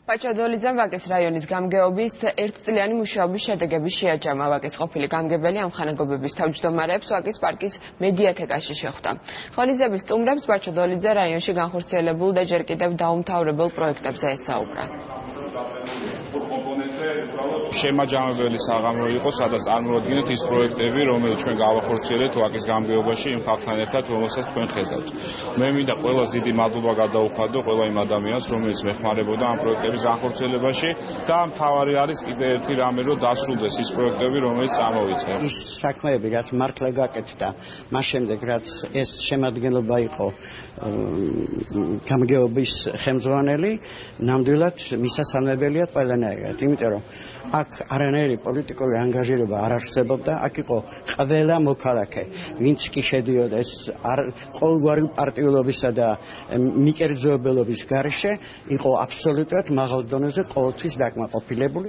ბაჩადოლიძემ ვაკის რაიონის გამგეობის ერთწლიანი მუშაობის შედეგები შეაჯამა. ვაკის ყოფილი გამგებელი ამ ხანაგობების თავმჯდომარეებს ვაკის პარკის მედიათეკაში შეხვდა. ღონისძიების სტუმრებს ბაჩადოლიძე რაიონში განხორციელებულ და ჯერ კიდევ დაუმთავრებელ პროექტებზე ესაუბრა. შემაჯამებელი საღამო იყო, სადაც წარმოადგენთ ის პროექტები, რომელიც ჩვენ გავახორციელებთ ვაკის გამგეობაში იმ ხალხთან ერთად, რომელსაც თქვენ ხედავთ. მე მინდა ყველას დიდი მადლობა გადაუხადო ყველა იმ ადამიანს, რომელიც მეხმარებოდა ამ პროექტების განხორციელებაში და მთავარი არის კიდევ ერთი რამე, რომ დასრულდეს ის პროექტები, რომელიც წარმოვიწყე. ის საქმეები, რაც მართლა გაკეთდა, მას შემდეგ რაც ეს შემადგენლობა იყო გამგეობის ხელმძღვანელი, ნამდვილად მისასალმებელია ყველანაირად, იმიტომ რომ აქ არანაირი პოლიტიკური ანგაჟირება არ არსებობდა, აქ იყო ყველა მოქალაქე, ვინც კი შედიოდა ეს ყოველგვარი პარტიულობისა და მიკერძოებელობის გარეშე, იყო აბსოლუტურად მაღალ დონეზე ყოველთვის დაკმაყოფილებული.